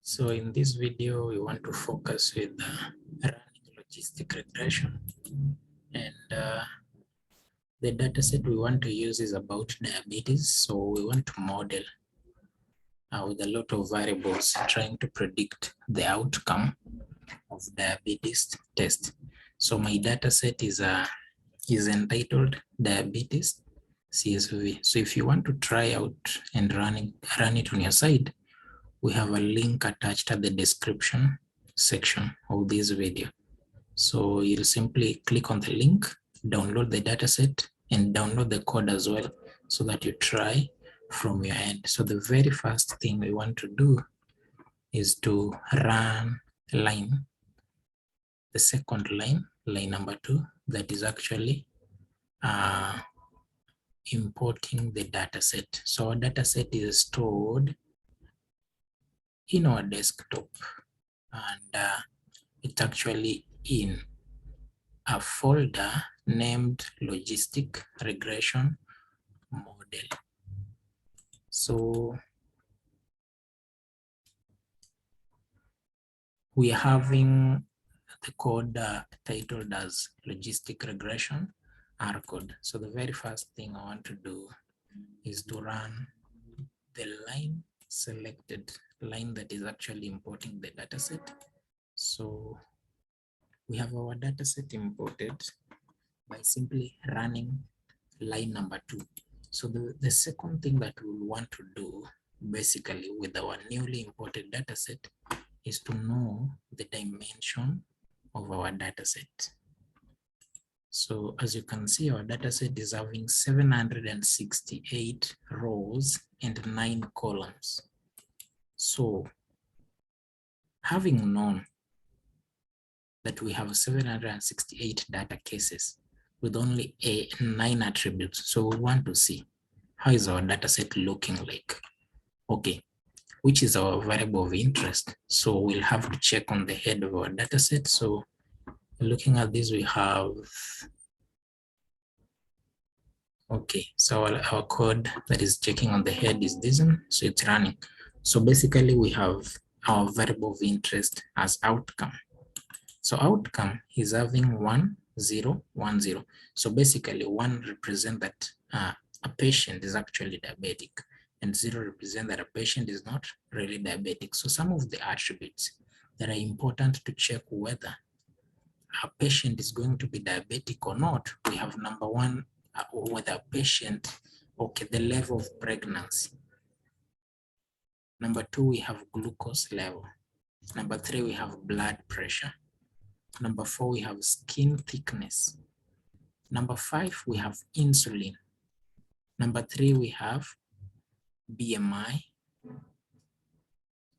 So in this video, we want to focus with running logistic regression, and the data set we want to use is about diabetes. So we want to model with a lot of variables trying to predict the outcome of diabetes test. So my data set is entitled diabetes CSV. So if you want to try out and run it on your side, we have a link attached at the description section of this video. So you'll simply click on the link, download the dataset, and download the code as well so that you try from your end. So the very first thing we want to do is to run line, the second line, line number 2, that is actually importing the dataset. So our dataset is stored in our desktop, and it's actually in a folder named Logistic Regression Model. So we are having the code titled as Logistic Regression R code. So the very first thing I want to do is to run the line selected, line that is actually importing the dataset. So we have our dataset imported by simply running line number 2. So the second thing that we'll want to do basically with our newly imported dataset is to know the dimension of our dataset. So as you can see, our dataset is having 768 rows and 9 columns. So having known that we have 768 data cases with only 9 attributes, so we want to see how is our dataset looking like. Okay, which is our variable of interest? So we'll have to check on the head of our dataset. So looking at this, we have, okay, so our code that is checking on the head is this one, so it's running. So basically we have our variable of interest as outcome. So outcome is having 1, 0, 1, 0. So basically 1 represents that a patient is actually diabetic, and 0 represents that a patient is not really diabetic. So some of the attributes that are important to check whether a patient is going to be diabetic or not, we have number 1, whether a patient, okay, the level of pregnancy. Number 2, we have glucose level. Number 3, we have blood pressure. Number 4, we have skin thickness. Number 5, we have insulin. Number 3, we have BMI.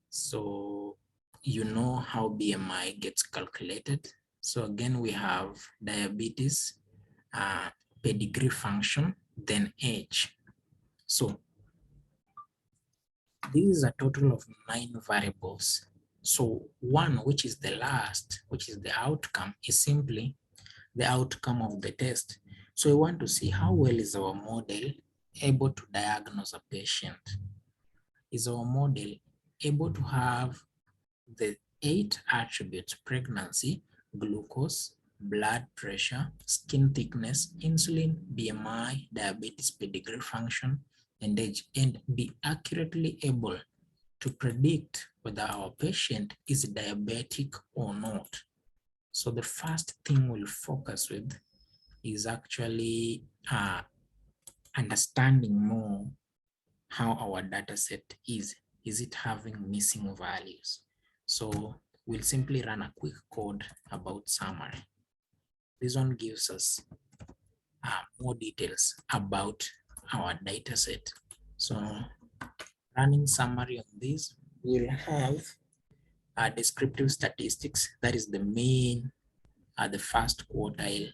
So you know how BMI gets calculated. So again, we have diabetes, pedigree function, then age. So this is a total of 9 variables. So 1, which is the last, which is the outcome, is simply the outcome of the test. So we want to see how well is our model able to diagnose a patient. Is our model able to have the 8 attributes: pregnancy, glucose, blood pressure, skin thickness, insulin, BMI, diabetes, pedigree function, and age, and be accurately able to predict whether our patient is diabetic or not. So the first thing we'll focus with is actually understanding more how our data set is. Is it having missing values? So we'll simply run a quick code about summary. This one gives us more details about our data set. So running summary on this, we'll have descriptive statistics, that is the mean, the first quartile,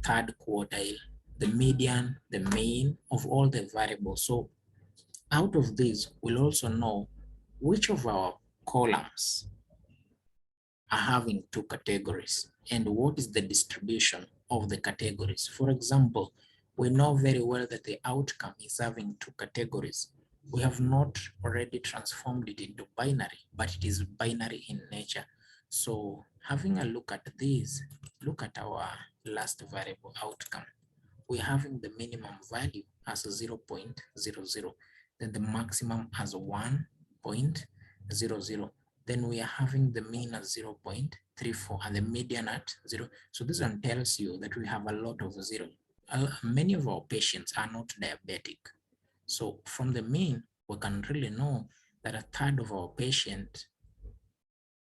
third quartile, the median, the mean of all the variables. So out of this, we'll also know which of our columns are having 2 categories and what is the distribution of the categories. For example, we know very well that the outcome is having 2 categories, we have not already transformed it into binary, but it is binary in nature. So having a look at this, look at our last variable outcome. We're having the minimum value as 0.00, then the maximum as 1.00. Then we are having the mean as 0.34 and the median at 0. So this one tells you that we have a lot of 0. Many of our patients are not diabetic. So from the mean, we can really know that a third of our patients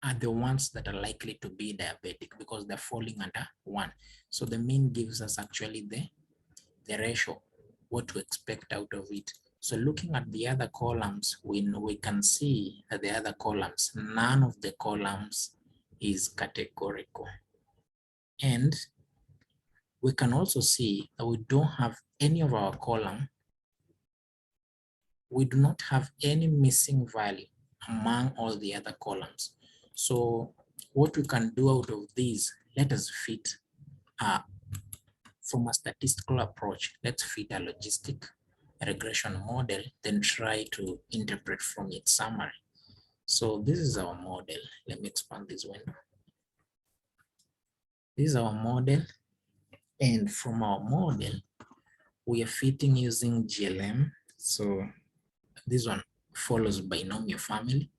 are the ones that are likely to be diabetic because they're falling under 1. So the mean gives us actually the ratio, what to expect out of it. So looking at the other columns, we can see that the other columns, none of the columns is categorical. And we can also see that we don't have any of our column, we do not have any missing value among all the other columns. So what we can do out of these, let us fit from a statistical approach, let's fit a logistic regression model, then try to interpret from its summary. So this is our model. Let me expand this window. This is our model. And from our model, we are fitting using GLM. So this one follows binomial family.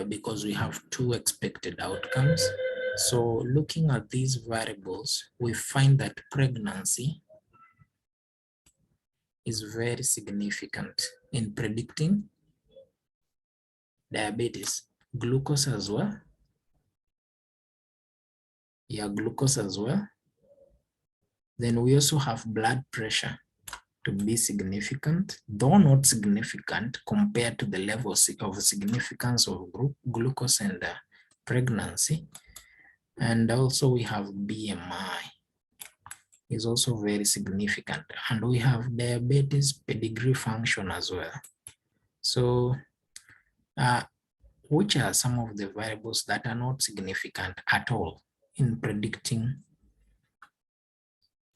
Because we have two expected outcomes. So looking at these variables, we find that pregnancy is very significant in predicting diabetes, glucose as well. Yeah, glucose as well. Then we also have blood pressure to be significant, though not significant compared to the level of significance of glucose and pregnancy. And also we have BMI is also very significant. And we have diabetes pedigree function as well. So which are some of the variables that are not significant at all in predicting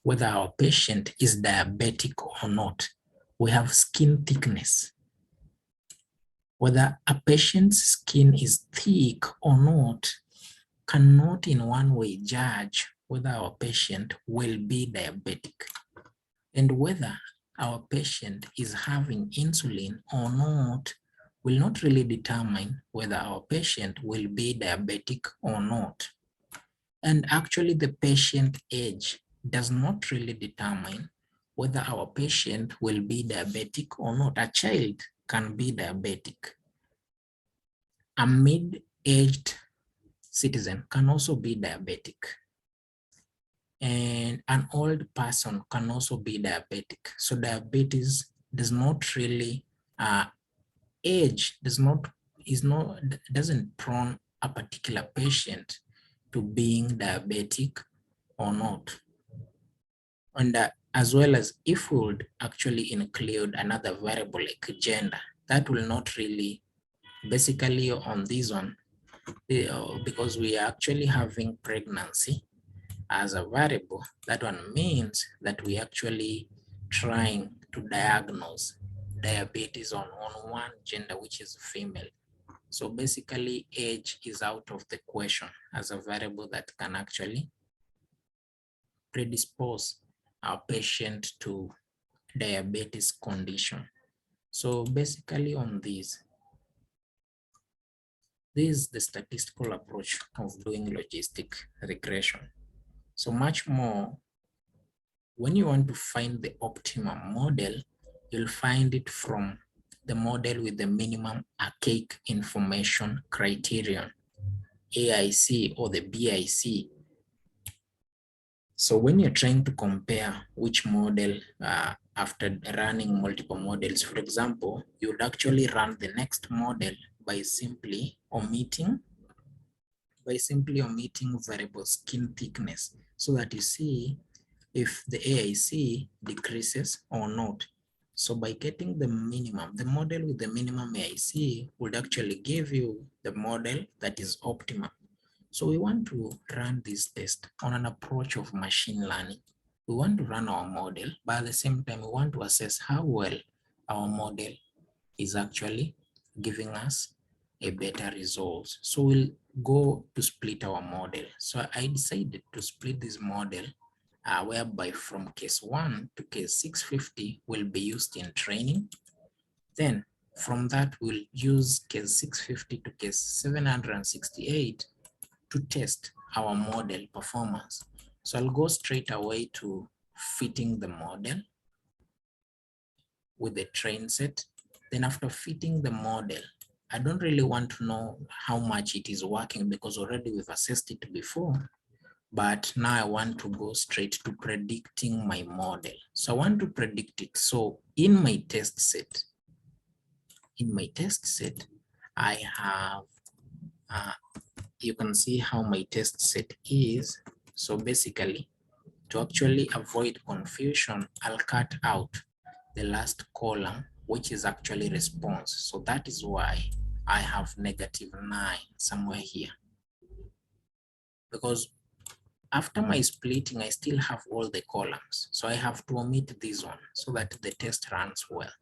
whether our patient is diabetic or not? We have skin thickness. Whether a patient's skin is thick or not cannot in one way judge whether our patient will be diabetic. And whether our patient is having insulin or not will not really determine whether our patient will be diabetic or not. And actually the patient age does not really determine whether our patient will be diabetic or not. A child can be diabetic. A mid-aged citizen can also be diabetic. And an old person can also be diabetic. So diabetes does not really, age doesn't prone a particular patient to being diabetic or not. And as well as if we would actually include another variable like gender, that will not really, basically on this one, because we are actually having pregnancy as a variable, that one means that we actually trying to diagnose diabetes on one gender, which is female. So basically age is out of the question as a variable that can actually predispose our patient to diabetes condition. So basically on this is the statistical approach of doing logistic regression. So much more, when you want to find the optimum model, you'll find it from the model with the minimum archaic information criterion, AIC or the BIC. So when you're trying to compare which model after running multiple models, for example, you would actually run the next model by simply omitting variable skin thickness so that you see if the AIC decreases or not. So by getting the minimum, the model with the minimum AIC would actually give you the model that is optimal. So we want to run this test on an approach of machine learning. we want to run our model, but at the same time, we want to assess how well our model is actually giving us a better result. So we'll go to split our model. So I decided to split this model whereby from case 1 to case 650 will be used in training. Then from that, we'll use case 650 to case 768 to test our model performance. So I'll go straight away to fitting the model with the train set. Then after fitting the model, I don't really want to know how much it is working because already we've assessed it before, but now I want to go straight to predicting my model. So I want to predict it. So in my test set, I have, you can see how my test set is. So basically, to actually avoid confusion, I'll cut out the last column, which is actually response. So that is why I have -9 somewhere here. Because after my splitting, I still have all the columns. So I have to omit this one so that the test runs well.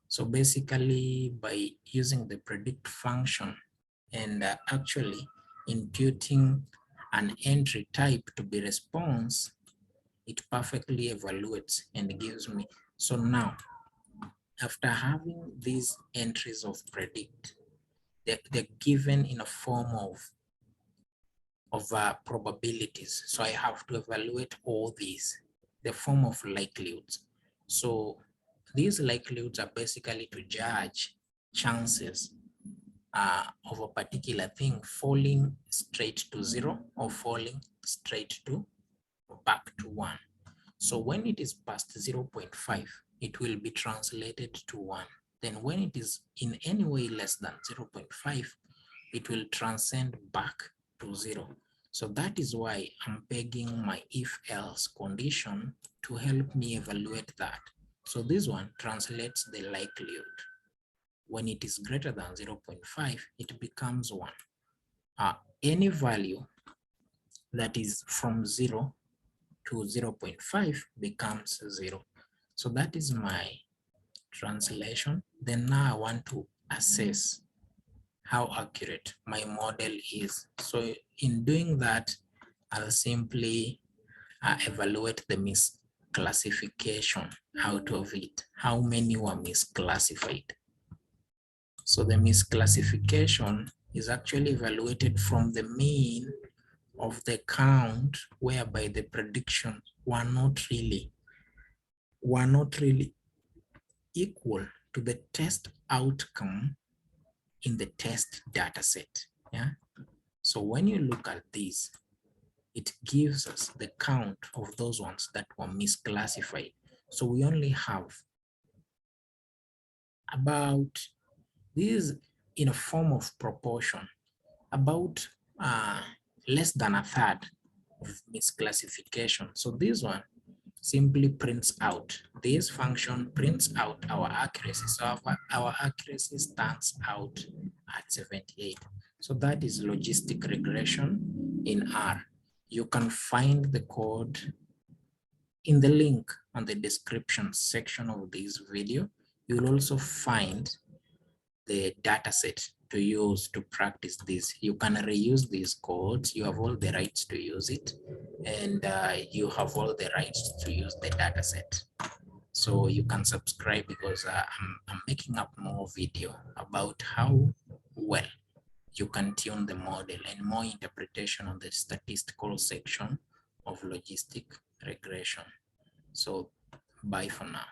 So basically, by using the predict function and actually imputing an entry type to be response, it perfectly evaluates and gives me. So now, after having these entries of predict, they're given in a form of probabilities. So I have to evaluate all these, the form of likelihoods. So these likelihoods are basically to judge chances of a particular thing falling straight to 0 or falling straight to back to 1. So when it is past 0.5, it will be translated to 1. Then when it is in any way less than 0.5, it will transcend back to 0. So that is why I'm pegging my if-else condition to help me evaluate that. So this one translates the likelihood. When it is greater than 0.5, it becomes 1. Any value that is from 0 to 0.5 becomes 0. So that is my translation. Then now I want to assess how accurate my model is. So in doing that, I'll simply evaluate the misclassification out of it. How many were misclassified? So the misclassification is actually evaluated from the mean of the count, whereby the predictions were not really equal to the test outcome in the test data set. Yeah. So when you look at this, it gives us the count of those ones that were misclassified. So we only have about, this in a form of proportion, about less than a third of misclassification. So this one simply prints out, this function prints out our accuracy. So our accuracy stands out at 78. So that is logistic regression in R. You can find the code in the link on the description section of this video. You'll also find the data set to use to practice this. You can reuse these codes. You have all the rights to use it, and you have all the rights to use the data set. So you can subscribe because I'm making up more video about how well you can tune the model and more interpretation on the statistical section of logistic regression. So bye for now.